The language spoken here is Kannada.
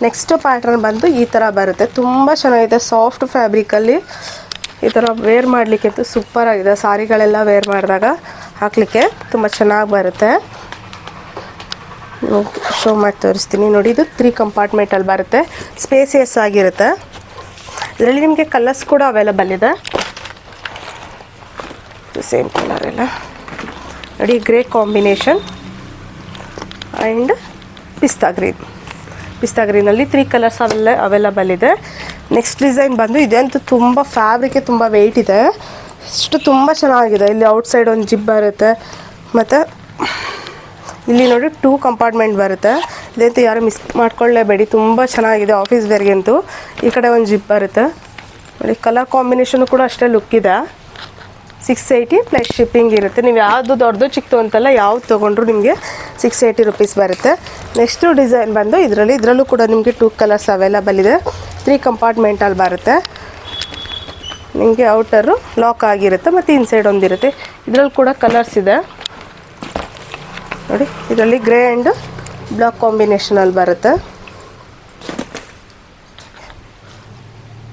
ನೆಕ್ಸ್ಟ್ ಪ್ಯಾಟರ್ನ್ ಬಂದು ಈ ಥರ ಬರುತ್ತೆ, ತುಂಬ ಚೆನ್ನಾಗಿದೆ. ಸಾಫ್ಟ್ ಫ್ಯಾಬ್ರಿಕಲ್ಲಿ ಈ ಥರ ವೇರ್ ಮಾಡಲಿಕ್ಕೆ ಸೂಪರ್ ಆಗಿದೆ. ಸಾರಿಗಳೆಲ್ಲ ವೇರ್ ಮಾಡಿದಾಗ ಹಾಕಲಿಕ್ಕೆ ತುಂಬ ಚೆನ್ನಾಗಿ ಬರುತ್ತೆ. ಶೋ ಮಾಡಿ ತೋರಿಸ್ತೀನಿ ನೋಡಿ. ಇದು 3 ಕಂಪಾರ್ಟ್ಮೆಂಟಲ್ಲಿ ಬರುತ್ತೆ, ಸ್ಪೇಸಿಯಸ್ ಆಗಿರುತ್ತೆ. ಇದರಲ್ಲಿ ನಿಮಗೆ ಕಲರ್ಸ್ ಕೂಡ ಅವೈಲಬಲ್ ಇದೆ. ಸೇಮ್ ಕಲರ್ ಎಲ್ಲ ನೋಡಿ, ಗ್ರೇ ಕಾಂಬಿನೇಷನ್ ಆ್ಯಂಡ್ ಪಿಸ್ತಾ ಗ್ರೀನಲ್ಲಿ 3 ಕಲರ್ಸ್ ಅವೈಲಬಲ್ ಇದೆ. ನೆಕ್ಸ್ಟ್ ಡಿಸೈನ್ ಬಂದು ಇದಂತೂ ತುಂಬ ಫ್ಯಾಬ್ರಿಕ್ ತುಂಬ ವೆಯ್ಟ್ ಇದೆ, ಇಷ್ಟು ತುಂಬ ಚೆನ್ನಾಗಿದೆ. ಇಲ್ಲಿ ಔಟ್ಸೈಡ್ ಒಂದು ಜಿಪ್ ಬರುತ್ತೆ, ಮತ್ತು ಇಲ್ಲಿ ನೋಡಿ 2 ಕಂಪಾರ್ಟ್ಮೆಂಟ್ ಬರುತ್ತೆ. ಇದಂತೂ ಯಾರು ಮಿಸ್ ಮಾಡ್ಕೊಳ್ಳೇಬೇಡಿ, ತುಂಬ ಚೆನ್ನಾಗಿದೆ ಆಫೀಸ್ ವೇರ್ಗಂತೂ. ಈ ಕಡೆ ಒಂದು ಜಿಪ್ ಬರುತ್ತೆ ನೋಡಿ. ಕಲರ್ ಕಾಂಬಿನೇಷನು ಕೂಡ ಅಷ್ಟೇ ಲುಕ್ ಇದೆ. 680 ಪ್ಲಸ್ ಶಿಪ್ಪಿಂಗ್ ಇರುತ್ತೆ. ನೀವು ಯಾವುದು ದೊಡ್ಡದು ಚಿಕ್ಕದು ಅಂತಲ್ಲ, ಯಾವ್ದು ತೊಗೊಂಡ್ರು ನಿಮಗೆ 680 ರುಪೀಸ್ ಬರುತ್ತೆ. ನೆಕ್ಸ್ಟು ಡಿಸೈನ್ ಬಂದು ಇದರಲ್ಲೂ ಕೂಡ ನಿಮಗೆ 2 ಕಲರ್ಸ್ ಅವೈಲಬಲ್ ಇದೆ. 3 ಕಂಪಾರ್ಟ್ಮೆಂಟಲ್ಲಿ ಬರುತ್ತೆ. ನಿಮಗೆ ಔಟರು ಲಾಕ್ ಆಗಿರುತ್ತೆ ಮತ್ತು ಇನ್ಸೈಡ್ ಒಂದಿರುತ್ತೆ. ಇದರಲ್ಲಿ ಕೂಡ ಕಲರ್ಸ್ ಇದೆ ನೋಡಿ. ಇದರಲ್ಲಿ ಗ್ರೇ ಆ್ಯಂಡ್ ಬ್ಲಾಕ್ ಕಾಂಬಿನೇಷನಲ್ಲಿ ಬರುತ್ತೆ.